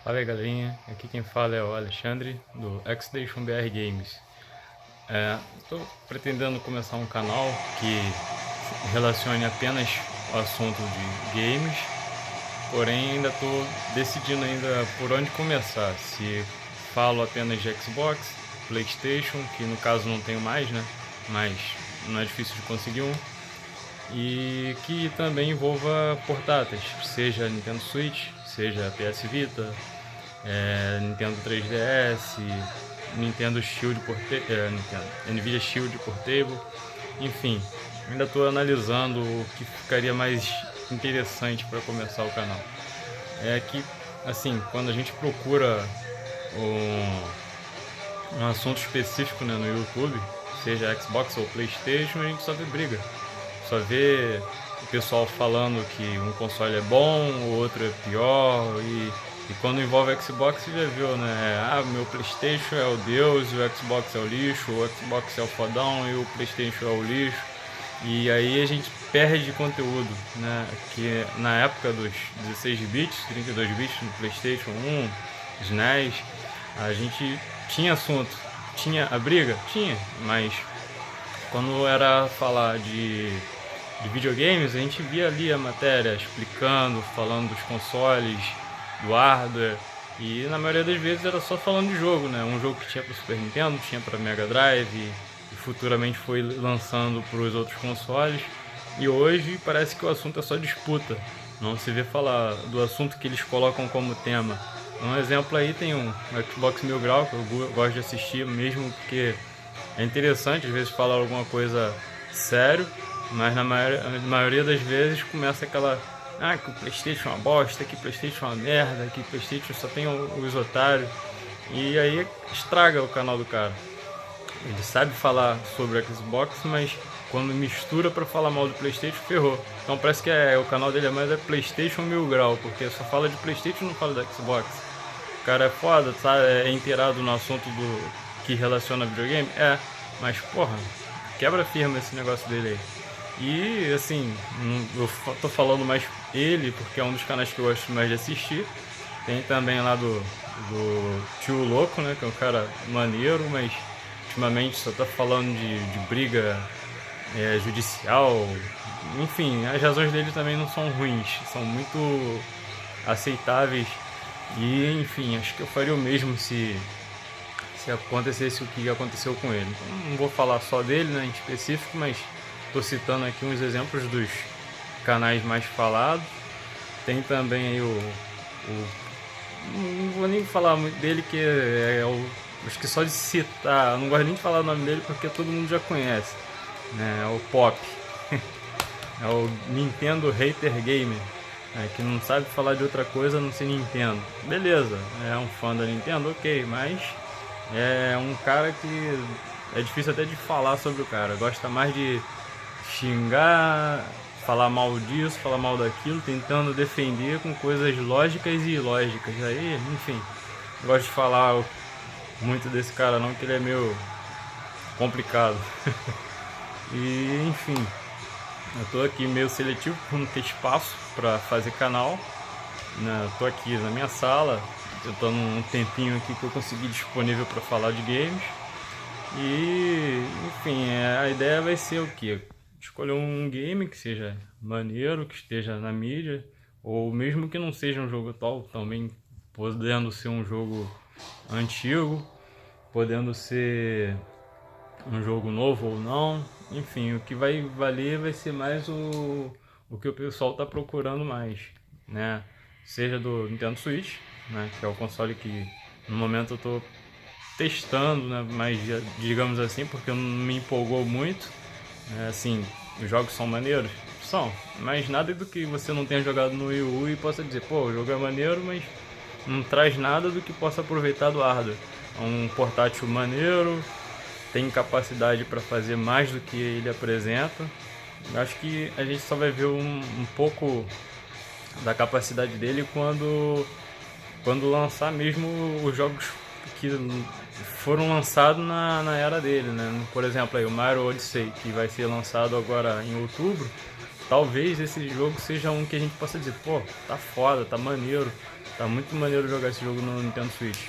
Fala aí galerinha, aqui quem fala é o Alexandre do Xstation BR Games. Estou pretendendo começar um canal que relacione apenas o assunto de games, porém ainda estou decidindo ainda por onde começar, se falo apenas de Xbox, Playstation, que no caso não tenho mais, né? Mas não é difícil de conseguir um, e que também envolva portáteis, seja Nintendo Switch, seja PS Vita, Nintendo 3DS, Nintendo Shield Nvidia Shield Portable, enfim, ainda estou analisando o que ficaria mais interessante para começar o canal. É que, assim, quando a gente procura um assunto específico, né, no YouTube, seja Xbox ou Playstation, a gente só vê briga, só vê o pessoal falando que um console é bom, o outro é pior, e quando envolve Xbox você já viu, né? Ah, meu Playstation é o Deus, o Xbox é o lixo, o Xbox é o fodão e o Playstation é o lixo. E aí a gente perde conteúdo, né? Que na época dos 16 bits, 32 bits no Playstation 1, SNES, a gente tinha assunto, tinha a briga? Tinha, mas quando era falar de videogames, a gente via ali a matéria explicando, falando dos consoles, do hardware, e na maioria das vezes era só falando de jogo, né? Um jogo que tinha para Super Nintendo, tinha para Mega Drive, e futuramente foi lançando para os outros consoles. E hoje parece que o assunto é só disputa, não se vê falar do assunto que eles colocam como tema. Um exemplo aí tem um Xbox Mil Grau, que eu gosto de assistir, mesmo porque é interessante às vezes falar alguma coisa sério, mas na maioria das vezes começa aquela: ah, que o Playstation é uma bosta, que o Playstation é uma merda, que o Playstation só tem os otários. E aí estraga o canal do cara. Ele sabe falar sobre o Xbox, mas quando mistura pra falar mal do Playstation, ferrou. Então parece que o canal dele é mais Playstation Mil Grau, porque só fala de Playstation e não fala do Xbox. O cara é foda, sabe? É inteirado no assunto do que relaciona videogame? É, mas porra, quebra firme esse negócio dele aí. E assim, eu tô falando mais ele, porque é um dos canais que eu gosto mais de assistir. Tem também lá do Tio Louco, né? Que é um cara maneiro, mas ultimamente só tá falando de briga judicial. Enfim, as razões dele também não são ruins, são muito aceitáveis. E enfim, acho que eu faria o mesmo se acontecesse o que aconteceu com ele. Então, não vou falar só dele, né, em específico, mas estou citando aqui uns exemplos dos canais mais falados. Tem também aí não vou nem falar muito dele, que acho que só de citar, não gosto nem de falar o nome dele porque todo mundo já conhece, né? É o Pop. É o Nintendo Hater Gamer, que não sabe falar de outra coisa a não ser Nintendo. Beleza, é um fã da Nintendo, ok, mas é um cara que é difícil até de falar sobre o cara. Gosta mais de xingar, falar mal disso, falar mal daquilo, tentando defender com coisas lógicas e ilógicas. Aí, enfim, não gosto de falar muito desse cara não, que ele é meio complicado. E enfim, eu tô aqui meio seletivo por não ter espaço para fazer canal, né? Eu tô aqui na minha sala, eu tô num tempinho aqui que eu consegui disponível para falar de games. E enfim, a ideia vai ser o que? Escolher um game que seja maneiro, que esteja na mídia, ou mesmo que não seja um jogo atual, também podendo ser um jogo antigo, podendo ser um jogo novo ou não. Enfim, o que vai valer vai ser mais o que o pessoal está procurando mais, né? Seja do Nintendo Switch, né? Que é o console que no momento eu estou testando, né? Mas digamos assim, porque não me empolgou muito. Assim, os jogos são maneiros? São, mas nada do que você não tenha jogado no Wii U e possa dizer, pô, o jogo é maneiro, mas não traz nada do que possa aproveitar do hardware. É um portátil maneiro, tem capacidade para fazer mais do que ele apresenta. Eu acho que a gente só vai ver um pouco da capacidade dele quando lançar mesmo os jogos que foram lançados na era dele, né? Por exemplo, aí, o Mario Odyssey, que vai ser lançado agora em outubro. Talvez esse jogo seja um que a gente possa dizer, pô, tá foda, tá maneiro. Tá muito maneiro jogar esse jogo no Nintendo Switch.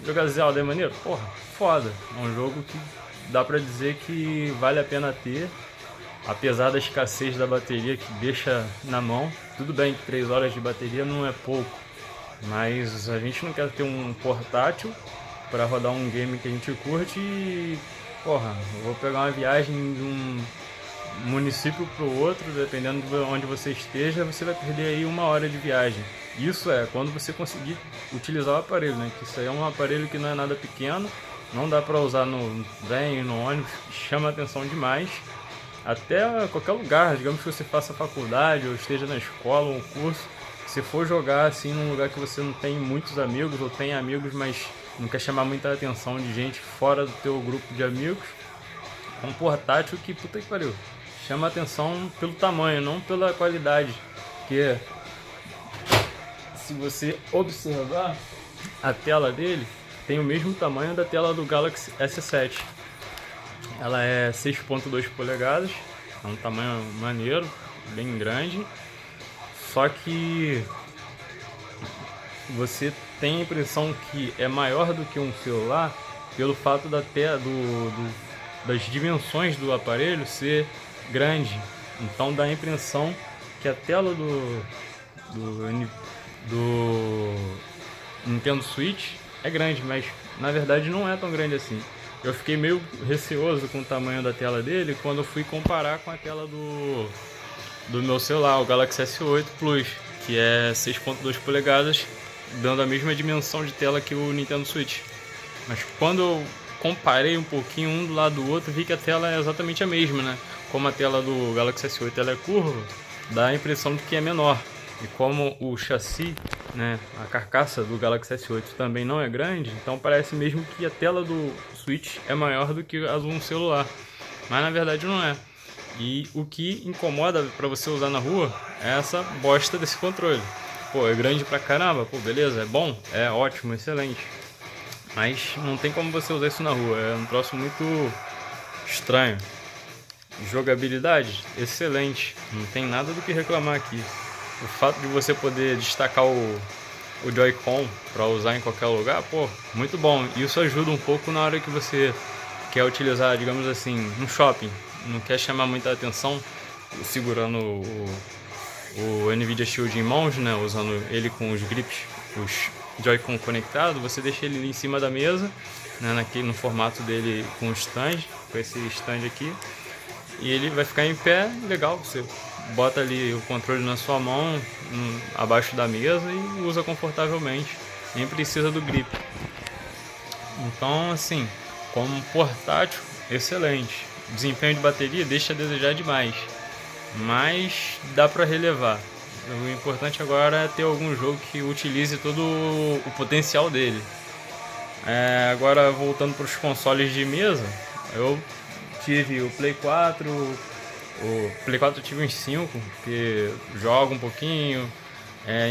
Jogar Zelda é maneiro? Porra, foda. É um jogo que dá pra dizer que vale a pena ter, apesar da escassez da bateria que deixa na mão. Tudo bem que 3 horas de bateria não é pouco, mas a gente não quer ter um portátil para rodar um game que a gente curte e, porra, eu vou pegar uma viagem de um município para o outro, dependendo de onde você esteja, você vai perder aí 1 hora de viagem. Isso é quando você conseguir utilizar o aparelho, né? Que isso aí é um aparelho que não é nada pequeno, não dá para usar no trem, no ônibus, chama atenção demais. Até qualquer lugar, digamos que você faça faculdade ou esteja na escola ou um curso, se for jogar assim num lugar que você não tem muitos amigos ou tem amigos, mas não quer chamar muita atenção de gente fora do teu grupo de amigos, é um portátil que, puta que pariu, chama atenção pelo tamanho, não pela qualidade. Porque se você observar, a tela dele tem o mesmo tamanho da tela do Galaxy S7. Ela é 6.2 polegadas, é um tamanho maneiro, bem grande. Só que você tem a impressão que é maior do que um celular pelo fato das dimensões do aparelho ser grande. Então dá a impressão que a tela do Nintendo Switch é grande, mas na verdade não é tão grande assim. Eu fiquei meio receoso com o tamanho da tela dele quando eu fui comparar com a tela do meu celular, o Galaxy S8 Plus, que é 6.2 polegadas, dando a mesma dimensão de tela que o Nintendo Switch. Mas quando eu comparei um pouquinho um do lado do outro, vi que a tela é exatamente a mesma, né? Como a tela do Galaxy S8 ela é curva, dá a impressão de que é menor. E como o chassi, né, a carcaça do Galaxy S8 também não é grande, então parece mesmo que a tela do Switch é maior do que a de um celular. Mas na verdade não é. E o que incomoda para você usar na rua é essa bosta desse controle. Pô, é grande pra caramba, pô, beleza, é bom, é ótimo, excelente. Mas não tem como você usar isso na rua, é um troço muito estranho. Jogabilidade, excelente, não tem nada do que reclamar aqui. O fato de você poder destacar o Joy-Con para usar em qualquer lugar, pô, muito bom. Isso ajuda um pouco na hora que você quer utilizar, digamos assim, no shopping. Não quer chamar muita atenção segurando o Nvidia Shield em mãos, né, usando ele com os grips, os Joy-Con conectados, você deixa ele em cima da mesa, né, no formato dele com o stand, com esse stand aqui, e ele vai ficar em pé, legal, você bota ali o controle na sua mão, abaixo da mesa e usa confortavelmente, nem precisa do grip. Então, assim, como portátil, excelente. Desempenho de bateria deixa a desejar demais, mas dá para relevar. O importante agora é ter algum jogo que utilize todo o potencial dele. Agora, voltando para os consoles de mesa, eu tive o Play 4, o Play 4 eu tive uns 5, que jogo um pouquinho,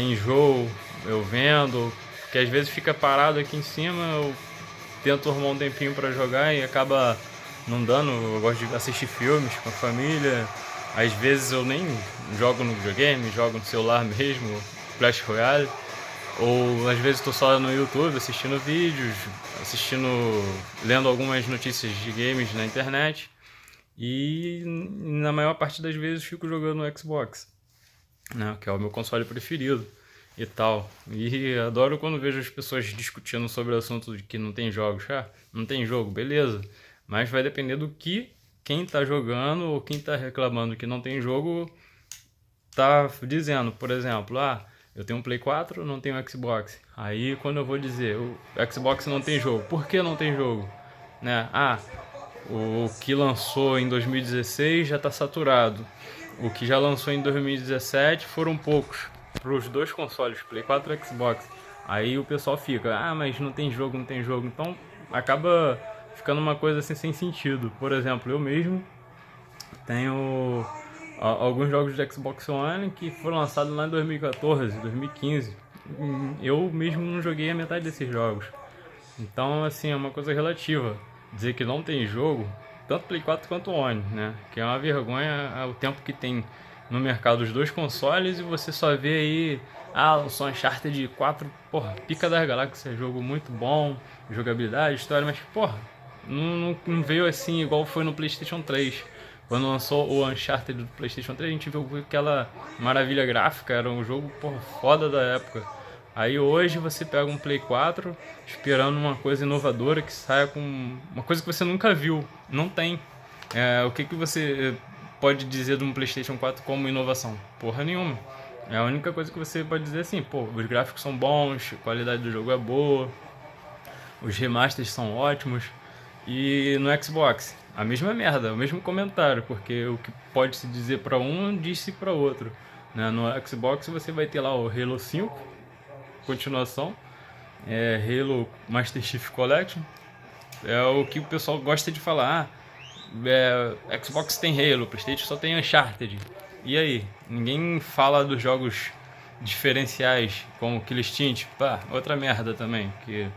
enjoo, eu vendo, que às vezes fica parado aqui em cima, eu tento arrumar um tempinho para jogar e acaba não dando. Eu gosto de assistir filmes com a família, às vezes eu nem jogo no videogame, jogo no celular mesmo, Clash Royale, ou às vezes estou só no YouTube assistindo vídeos, lendo algumas notícias de games na internet. E na maior parte das vezes fico jogando no Xbox, né, que é o meu console preferido e tal. E adoro quando vejo as pessoas discutindo sobre o assunto de que não tem jogos. Não tem jogo, beleza. Mas vai depender do que quem tá jogando ou quem tá reclamando que não tem jogo tá dizendo. Por exemplo, eu tenho um Play 4, não tenho Xbox. Aí quando eu vou dizer, o Xbox não tem jogo. Por que não tem jogo? Né? O que lançou em 2016 já está saturado. O que já lançou em 2017 foram poucos para os dois consoles, Play 4 e Xbox. Aí o pessoal fica, mas não tem jogo, não tem jogo. Então acaba ficando uma coisa assim sem sentido. Por exemplo, eu mesmo tenho alguns jogos de Xbox One que foram lançados lá em 2014, 2015. Eu mesmo não joguei a metade desses jogos. Então, assim, é uma coisa relativa. Dizer que não tem jogo, tanto Play 4 quanto One, né? Que é uma vergonha o tempo que tem no mercado os dois consoles e você só vê aí, lançou Uncharted 4, porra, pica das galáxias, jogo muito bom, jogabilidade, história, mas porra, não veio assim igual foi no PlayStation 3. Quando lançou o Uncharted do PlayStation 3, a gente viu aquela maravilha gráfica, era um jogo, porra, foda da época. Aí hoje você pega um Play 4 esperando uma coisa inovadora que saia com uma coisa que você nunca viu. Não tem. O que você pode dizer de um PlayStation 4 como inovação? Porra nenhuma. É a única coisa que você pode dizer assim, pô, os gráficos são bons, a qualidade do jogo é boa, os remasters são ótimos. E no Xbox, a mesma merda, o mesmo comentário, porque o que pode se dizer para um, disse para outro. Né? No Xbox você vai ter lá o Halo 5, continuação, Halo Master Chief Collection, é o que o pessoal gosta de falar. Xbox tem Halo, PlayStation só tem Uncharted. E aí? Ninguém fala dos jogos diferenciais, como Killer Instinct, outra merda também, que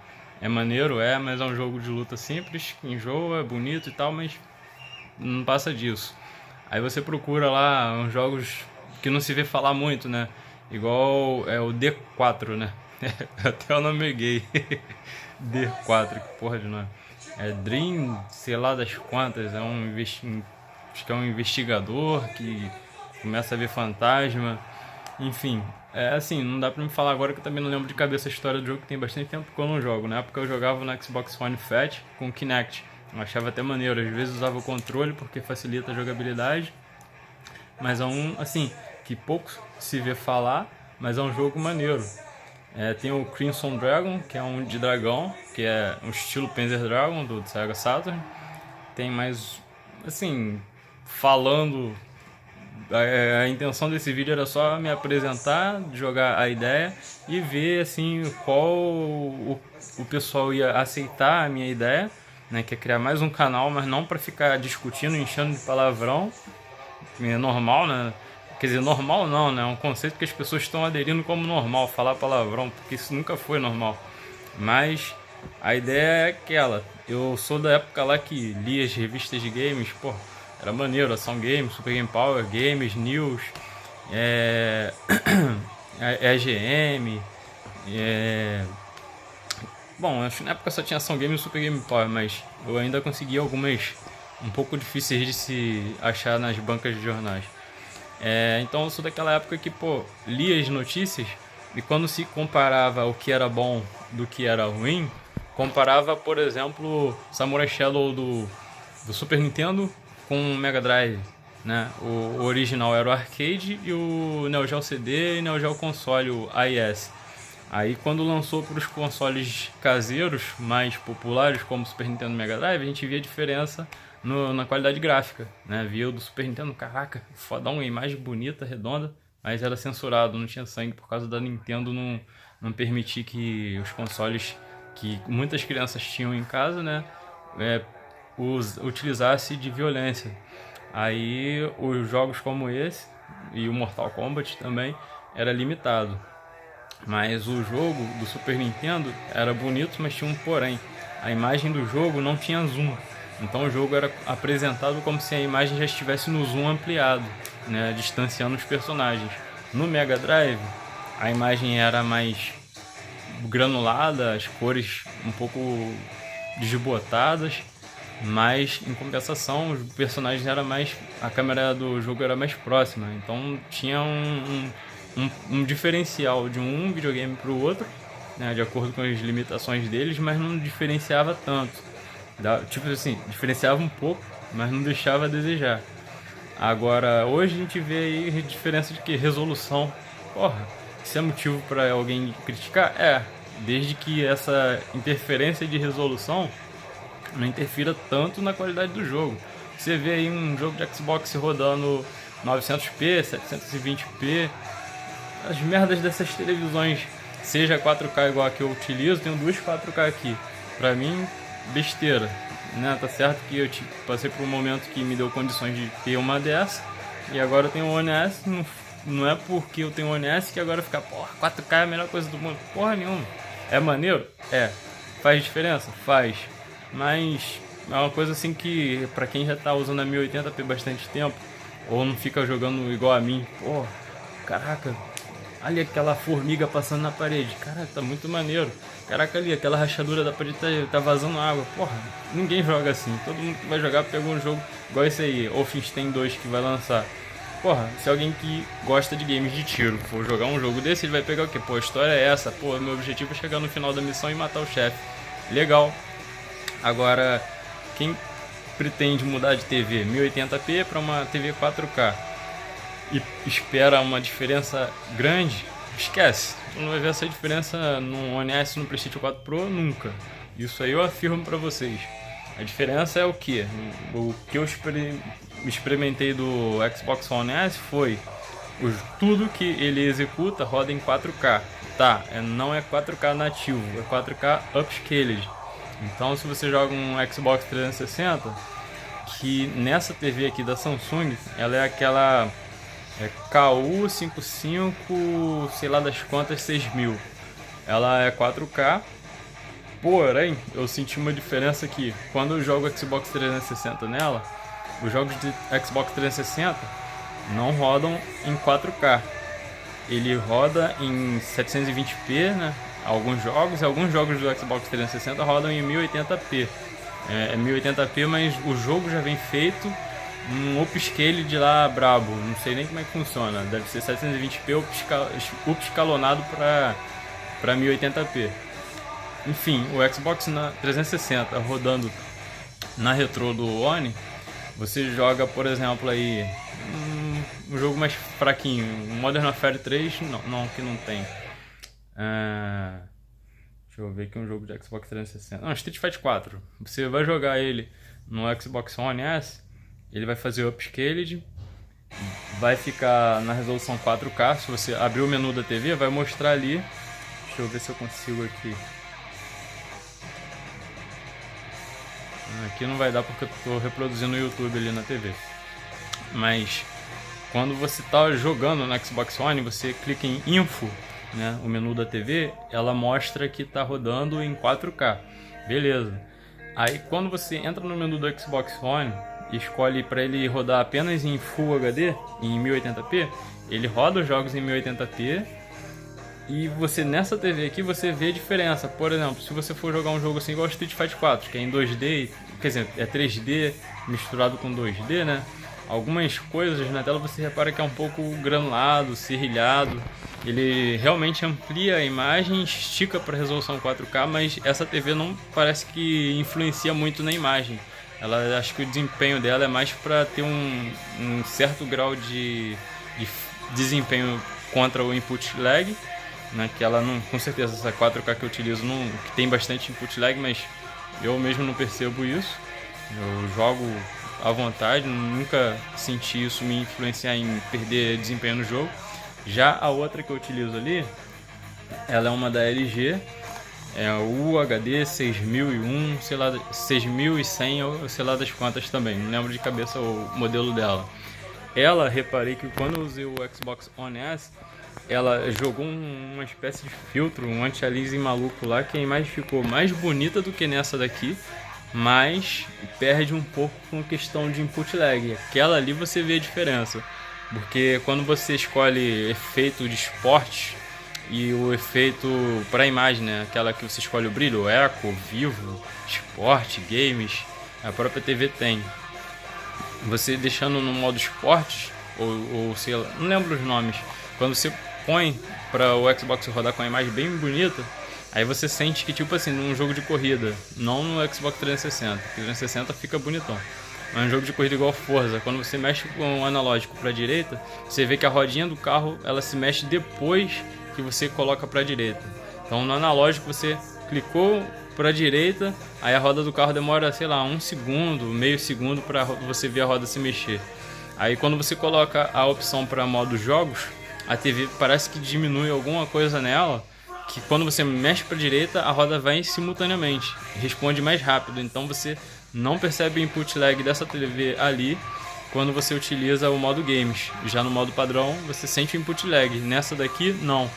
é maneiro, mas é um jogo de luta simples, que enjoa, é bonito e tal, mas não passa disso. Aí você procura lá uns jogos que não se vê falar muito, né? Igual o D4, né? Até o nome é gay. D4, que porra de nome. Dream, sei lá das quantas, acho que é um investigador que começa a ver fantasma. Enfim, assim, não dá pra me falar agora que eu também não lembro de cabeça a história do jogo, que tem bastante tempo que eu não jogo. Na época eu jogava no Xbox One Fat com Kinect. Eu achava até maneiro, às vezes usava o controle porque facilita a jogabilidade. Mas é assim, que pouco se vê falar, mas é um jogo maneiro. Tem o Crimson Dragon, que é um de dragão, que é um estilo Panzer Dragon do Sega Saturn. Tem mais, assim, falando... A intenção desse vídeo era só me apresentar, jogar a ideia e ver assim qual o pessoal ia aceitar a minha ideia, né, que é criar mais um canal, mas não para ficar discutindo, enchendo de palavrão. É normal, né? Quer dizer, normal não, né? É um conceito que as pessoas estão aderindo como normal, falar palavrão, porque isso nunca foi normal. Mas a ideia é aquela. Eu sou da época lá que lia as revistas de games, pô, era maneiro, Ação Games, Super Game Power, Games, News, EGM, Bom, acho que na época só tinha Ação Games e Super Game Power, mas eu ainda consegui algumas um pouco difíceis de se achar nas bancas de jornais. Então eu sou daquela época que, pô, lia as notícias e quando se comparava o que era bom do que era ruim, comparava, por exemplo, Samurai Shadow do Super Nintendo com o Mega Drive, né? O original era o arcade e o Neo Geo CD e Neo Geo console, o AES. Aí quando lançou para os consoles caseiros mais populares como Super Nintendo e Mega Drive, a gente via a diferença na qualidade gráfica, né? Via o do Super Nintendo, caraca, fodão, uma imagem bonita, redonda, mas era censurado, não tinha sangue por causa da Nintendo não permitir que os consoles que muitas crianças tinham em casa, né, utilizasse de violência. Aí os jogos como esse e o Mortal Kombat também era limitado. Mas o jogo do Super Nintendo era bonito, mas tinha um porém. A imagem do jogo não tinha zoom. Então o jogo era apresentado como se a imagem já estivesse no zoom ampliado, né, distanciando os personagens. No Mega Drive, a imagem era mais granulada, as cores um pouco desbotadas, mas em compensação os personagens era mais, a câmera do jogo era mais próxima, então tinha um diferencial de um videogame para o outro, né, de acordo com as limitações deles, mas não diferenciava tanto. Tipo assim, diferenciava um pouco, mas não deixava a desejar. Agora, hoje a gente vê aí a diferença de que resolução, porra, isso é motivo para alguém criticar? Desde que essa interferência de resolução não interfira tanto na qualidade do jogo. Você vê aí um jogo de Xbox rodando 900p, 720p, as merdas dessas televisões, seja 4K igual a que eu utilizo, tenho duas 4K aqui. Pra mim, besteira, né? Tá certo que eu passei por um momento que me deu condições de ter uma dessa, e agora eu tenho o One S, não é porque eu tenho o One S que agora fica, porra, 4K é a melhor coisa do mundo. Porra nenhuma. É maneiro? Faz diferença? Faz. Mas é uma coisa assim que, pra quem já tá usando a 1080p bastante tempo, Ou não fica jogando igual a mim. Pô, caraca, olha aquela formiga passando na parede. Caraca, tá muito maneiro. Caraca, ali, aquela rachadura da parede tá vazando água. Porra, ninguém joga assim. Todo mundo que vai jogar pega um jogo igual esse aí, Wolfenstein 2 que vai lançar. Porra, se alguém que gosta de games de tiro for jogar um jogo desse, ele vai pegar o quê? Pô, a história é essa. Pô, meu objetivo é chegar no final da missão e matar o chefe. Legal. Agora, quem pretende mudar de TV 1080p para uma TV 4K e espera uma diferença grande, esquece. Tu não vai ver essa diferença no One S e no PlayStation 4 Pro nunca. Isso aí eu afirmo para vocês. A diferença é o que? O que eu experimentei do Xbox One S foi tudo que ele executa roda em 4K. Tá, não é 4K nativo, é 4K upscaled. Então se você joga um Xbox 360, que nessa TV aqui da Samsung, ela é aquela KU55, sei lá das quantas, 6000. Ela é 4K, porém eu senti uma diferença aqui. Quando eu jogo Xbox 360 nela, os jogos de Xbox 360 não rodam em 4K. Ele roda em 720p, né? Alguns jogos do Xbox 360 rodam em 1080p. É 1080p, mas o jogo já vem feito um upscale de lá brabo. Não sei nem como é que funciona. Deve ser 720p upscalonado para 1080p. Enfim, o Xbox 360 rodando na retrô do One, você joga, por exemplo, aí um jogo mais fraquinho, Modern Warfare 3, não, que não tem. Deixa eu ver aqui um jogo de Xbox 360. Não, Street Fighter 4. Você vai jogar ele no Xbox One S, ele vai fazer upscaled, vai ficar na resolução 4K. Se você abrir o menu da TV, vai mostrar ali. Deixa eu ver se eu consigo aqui. Aqui não vai dar porque eu estou reproduzindo o YouTube ali na TV. Mas quando você está jogando no Xbox One, você clica em Info, né, o menu da TV, ela mostra que está rodando em 4K. Beleza. Aí quando você entra no menu do Xbox One e escolhe para ele rodar apenas em Full HD, em 1080p, ele roda os jogos em 1080p. E você nessa TV aqui você vê a diferença. Por exemplo, se você for jogar um jogo assim igual Street Fighter 4, que é em 2D, quer dizer, é 3D misturado com 2D, né? Algumas coisas na tela você repara que é um pouco granulado, serrilhado. Ele realmente amplia a imagem, estica para resolução 4K, mas essa TV não parece que influencia muito na imagem. Ela, acho que o desempenho dela é mais para ter um certo grau de desempenho contra o input lag, né, que ela não, com certeza essa 4K que eu utilizo não, que tem bastante input lag, mas eu mesmo não percebo isso. Eu jogo à vontade, nunca senti isso me influenciar em perder desempenho no jogo. Já a outra que eu utilizo ali, ela é uma da LG, é o UHD 6001, sei lá, 6100 ou sei lá das quantas também, não lembro de cabeça o modelo dela. Ela, reparei que quando eu usei o Xbox One S, ela jogou uma espécie de filtro, um anti-aliasing maluco lá, que a imagem ficou mais bonita do que nessa daqui, mas perde um pouco com questão de input lag. Aquela ali você vê a diferença, porque quando você escolhe efeito de esporte e o efeito para a imagem, né, aquela que você escolhe o brilho, eco, vivo, esporte, games, a própria TV tem. Você deixando no modo esporte, ou sei lá, não lembro os nomes, quando você põe para o Xbox rodar com a imagem bem bonita, aí você sente que, tipo assim, num jogo de corrida, não no Xbox 360, porque o 360 fica bonitão, mas um jogo de corrida igual Forza, quando você mexe com o analógico para a direita, você vê que a rodinha do carro ela se mexe depois que você coloca para a direita. Então no analógico você clicou para a direita, aí a roda do carro demora, sei lá, 1 segundo, meio segundo para você ver a roda se mexer. Aí quando você coloca a opção para modo jogos, a TV parece que diminui alguma coisa nela, que quando você mexe para a direita, a roda vai simultaneamente, responde mais rápido. Então você não percebe o input lag dessa TV ali quando você utiliza o modo games. Já no modo padrão você sente o input lag, nessa daqui não.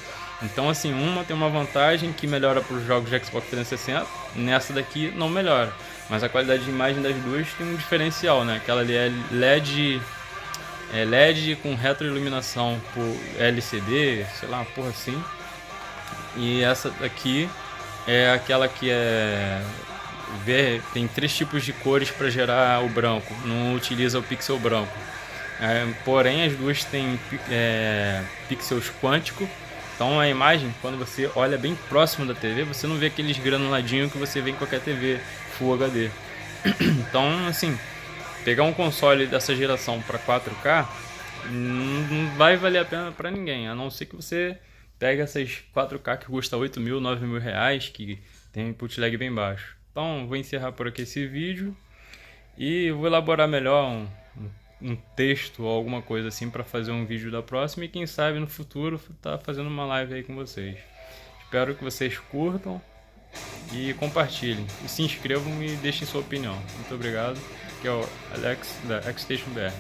Então assim, uma tem uma vantagem que melhora para os jogos de Xbox 360, nessa daqui não melhora. Mas a qualidade de imagem das duas tem um diferencial, né? Aquela ali é LED LED com retroiluminação por LCD, sei lá, uma porra assim. E essa daqui é aquela que tem 3 tipos de cores para gerar o branco, não utiliza o pixel branco. Porém as duas têm pixels quântico, então a imagem, quando você olha bem próximo da TV, você não vê aqueles granuladinhos que você vê em qualquer TV Full HD. Então, assim, pegar um console dessa geração para 4K não vai valer a pena para ninguém, a não ser que você pegue essas 4K que custa 8 mil, 9 mil reais, que tem input lag bem baixo. Então, vou encerrar por aqui esse vídeo e vou elaborar melhor um texto ou alguma coisa assim para fazer um vídeo da próxima e quem sabe no futuro tá fazendo uma live aí com vocês. Espero que vocês curtam e compartilhem e se inscrevam e deixem sua opinião. Muito obrigado, que é o Alex da Xstation BR.